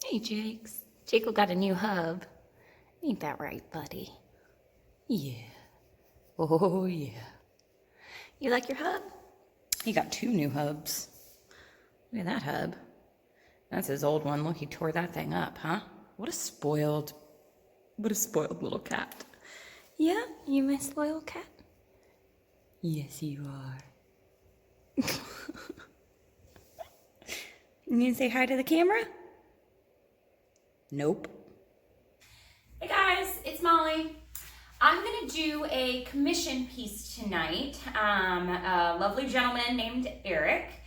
Hey, Jakes. Jacob got a new hub. Ain't that right, buddy? Yeah. Oh, yeah. You like your hub? He got 2 new hubs. Look at that hub. That's his old one. Look, he tore that thing up, huh? What a spoiled little cat. Yeah, you my spoiled cat? Yes, you are. You need to say hi to the camera? Nope. Hey guys, it's Molly. I'm gonna do a commission piece tonight. A lovely gentleman named Eric,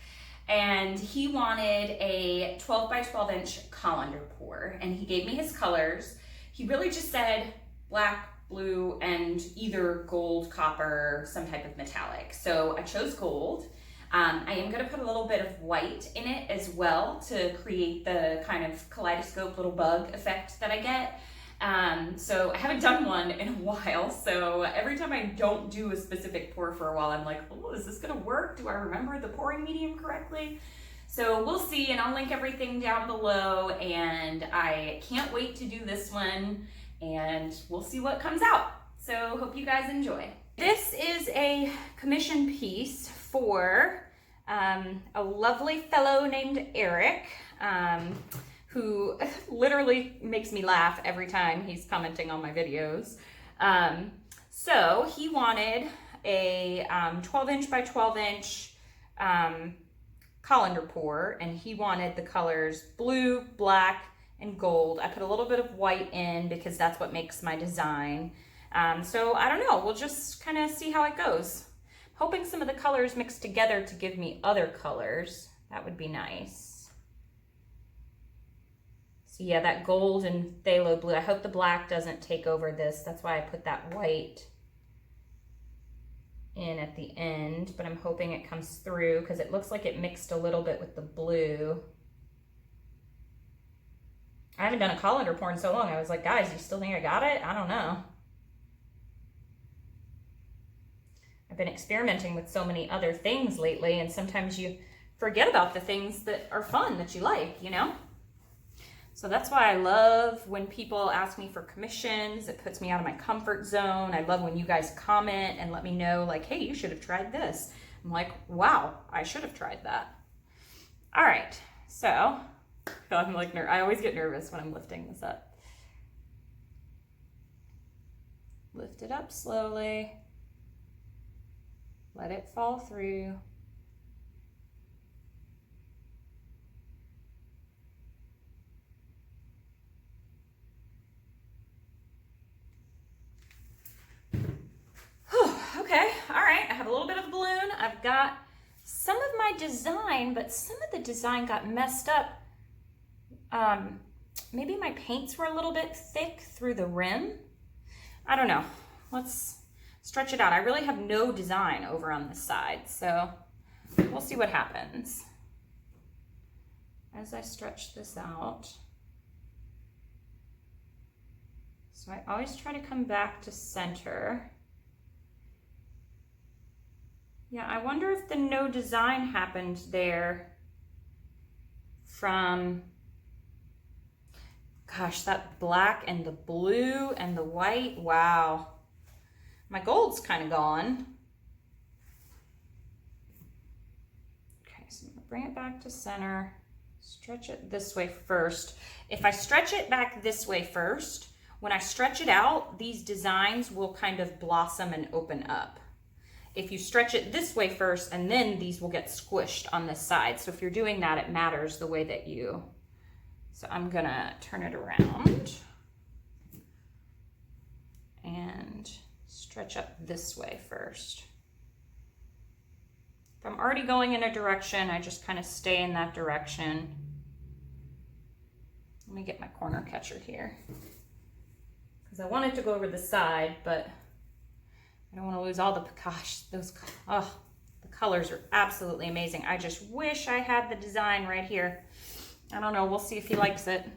and he wanted a 12 by 12 inch colander pour, and he gave me his colors. He really just said black, blue, and either gold, copper, some type of metallic. So I chose gold. I am going to put a little bit of white in it as well to create the kind of kaleidoscope little bug effect that I get. So I haven't done one in a while, so every time I don't do a specific pour for a while, I'm like, oh, is this going to work? Do I remember the pouring medium correctly? So we'll see, and I'll link everything down below, and I can't wait to do this one, and we'll see what comes out. So hope you guys enjoy. This is a commission piece for a lovely fellow named Eric, who literally makes me laugh every time he's commenting on my videos. So he wanted a 12 inch by 12 inch colander pour, and he wanted the colors blue, black, and gold. I put a little bit of white in because that's what makes my design. So I don't know, we'll just kind of see how it goes. Hoping some of the colors mix together to give me other colors. That would be nice. So yeah, that gold and phthalo blue. I hope the black doesn't take over this. That's why I put that white in at the end, but I'm hoping it comes through because it looks like it mixed a little bit with the blue. I haven't done a colander pour in so long. I was like, guys, you still think I got it? I don't know. I've been experimenting with so many other things lately, and sometimes you forget about the things that are fun that you like, you know? So that's why I love when people ask me for commissions. It puts me out of my comfort zone. I love when you guys comment and let me know, like, hey, you should have tried this. I'm like, wow, I should have tried that. All right, so I'm like, I always get nervous when I'm lifting this up. Lift it up slowly. Let it fall through. Okay, all right, I have a little bit of balloon. I've got some of my design, but some of the design got messed up. Maybe my paints were a little bit thick through the rim. I don't know. Let's stretch it out. I really have no design over on this side, so we'll see what happens. As I stretch this out. So I always try to come back to center. Yeah, I wonder if the no design happened there from, gosh, that black and the blue and the white, wow. My gold's kind of gone. Okay, so I'm gonna bring it back to center, stretch it this way first. If I stretch it back this way first, when I stretch it out, these designs will kind of blossom and open up. If you stretch it this way first, and then these will get squished on this side. So if you're doing that, it matters the way that you, so I'm gonna turn it around and stretch up this way first. If I'm already going in a direction, I just kind of stay in that direction. Let me get my corner catcher here, because I want it to go over the side, but I don't want to lose all the, gosh, the colors are absolutely amazing. I just wish I had the design right here. I don't know, we'll see if he likes it.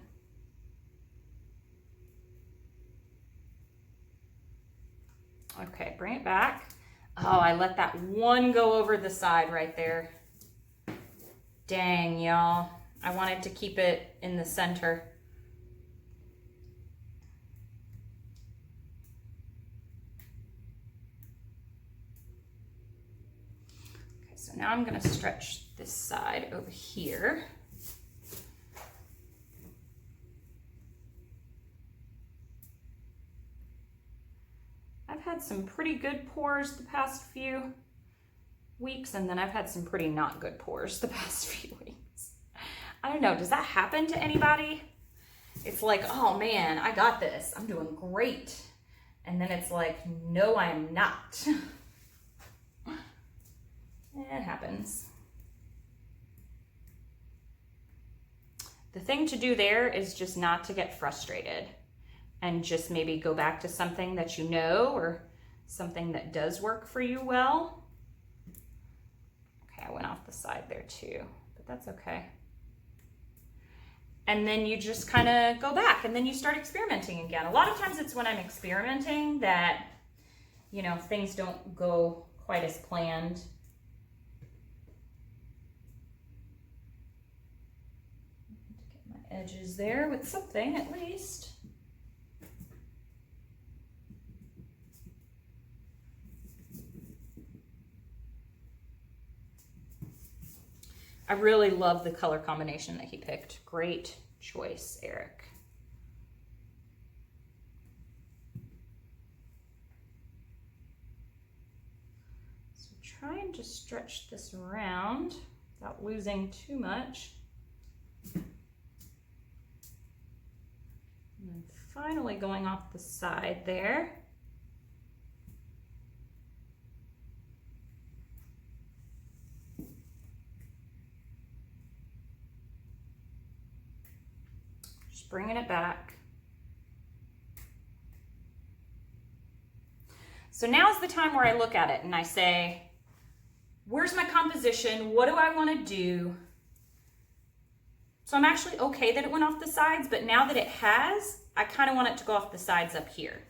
Okay, bring it back. Oh, I let that one go over the side right there. Dang, y'all. I wanted to keep it in the center. So now I'm gonna stretch this side over here. I've had some pretty good pours the past few weeks, and then I've had some pretty not good pours the past few weeks. I don't know, does that happen to anybody? It's like, oh man, I got this, I'm doing great. And then it's like, no, I'm not. It happens. The thing to do there is just not to get frustrated and just maybe go back to something that you know or something that does work for you well. Okay, I went off the side there too, but that's okay. And then you just kind of go back and then you start experimenting again. A lot of times it's when I'm experimenting that, you know, things don't go quite as planned. Get my edges there with something at least. I really love the color combination that he picked. Great choice, Eric. So try and just stretch this around without losing too much. And then finally going off the side there. Bringing it back. So now's the time where I look at it and I say, where's my composition? What do I want to do? So I'm actually okay that it went off the sides, but now that it has, I kind of want it to go off the sides up here.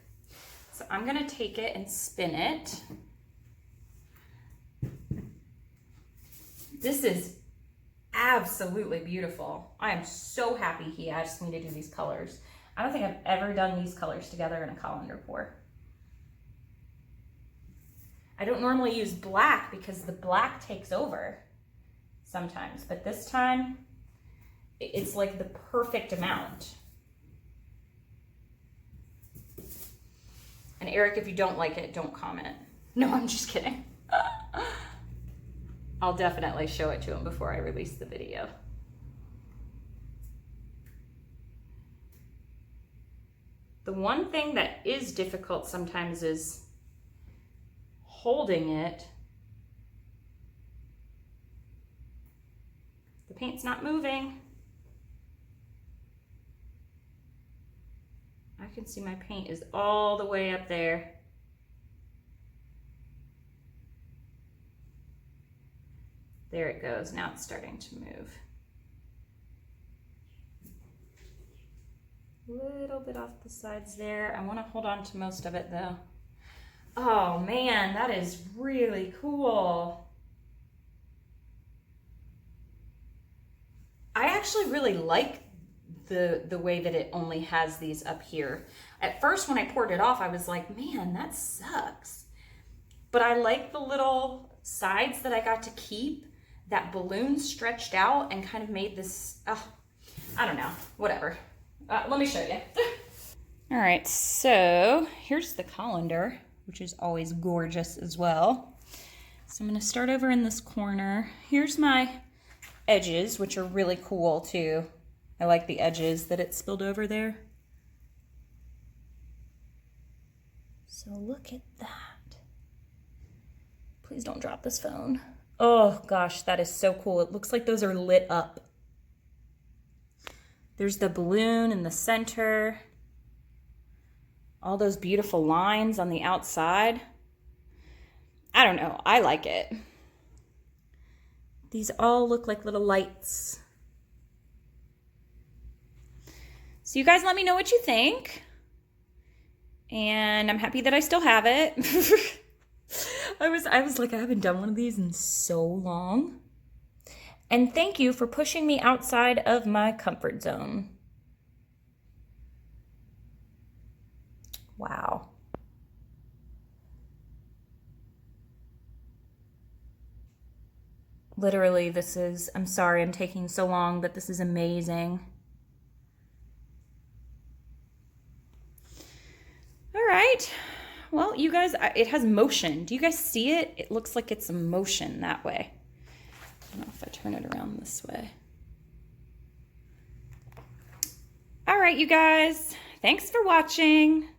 So I'm going to take it and spin it. This is absolutely beautiful. I am so happy he asked me to do these colors. I don't think I've ever done these colors together in a colander pour. I don't normally use black because the black takes over sometimes, but this time it's like the perfect amount. And Eric, if you don't like it, don't comment. No, I'm just kidding. I'll definitely show it to him before I release the video. The one thing that is difficult sometimes is holding it. The paint's not moving. I can see my paint is all the way up there. There it goes. Now it's starting to move. A little bit off the sides there. I want to hold on to most of it though. Oh man, that is really cool. I actually really like the way that it only has these up here. At first when I poured it off, I was like, man, that sucks. But I like the little sides that I got to keep. That balloon stretched out and kind of made this, I don't know, whatever. Let me show you. All right, so here's the colander, which is always gorgeous as well. So I'm gonna start over in this corner. Here's my edges, which are really cool too. I like the edges that it spilled over there. So look at that. Please don't drop this phone. Oh gosh, that is so cool. It looks like those are lit up. There's the balloon in the center. All those beautiful lines on the outside. I don't know, I like it. These all look like little lights. So you guys let me know what you think. And I'm happy that I still have it. I was like, I haven't done one of these in so long. And thank you for pushing me outside of my comfort zone. Wow. Literally, this is, I'm sorry I'm taking so long, but this is amazing. All right. Well, you guys, it has motion. Do you guys see it? It looks like it's a motion that way. I don't know if I turn it around this way. All right, you guys. Thanks for watching.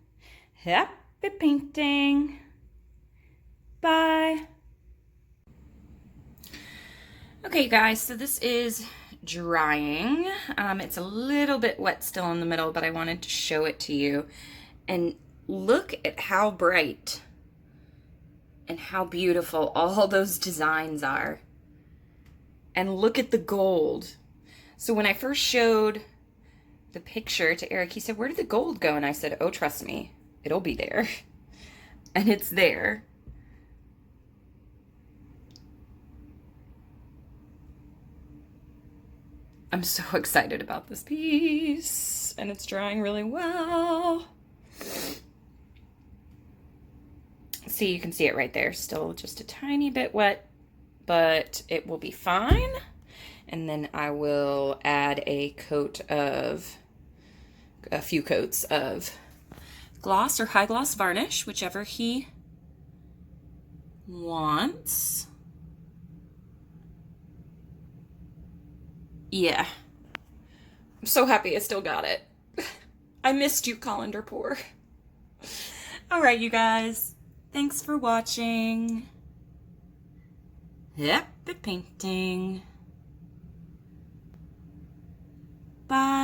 Happy painting. Bye. Okay, you guys, so this is drying. It's a little bit wet still in the middle, but I wanted to show it to you. And look at how bright and how beautiful all those designs are. And look at the gold. So when I first showed the picture to Eric, he said, "Where did the gold go?" And I said, "Oh, trust me, it'll be there." And it's there. I'm so excited about this piece, and it's drying really well. See, you can see it right there. Still just a tiny bit wet, but it will be fine. And then I will add a few coats of gloss or high gloss varnish, whichever he wants. Yeah. I'm so happy I still got it. I missed you, Colander Pour. All right, you guys. Thanks for watching. Happy painting. Bye.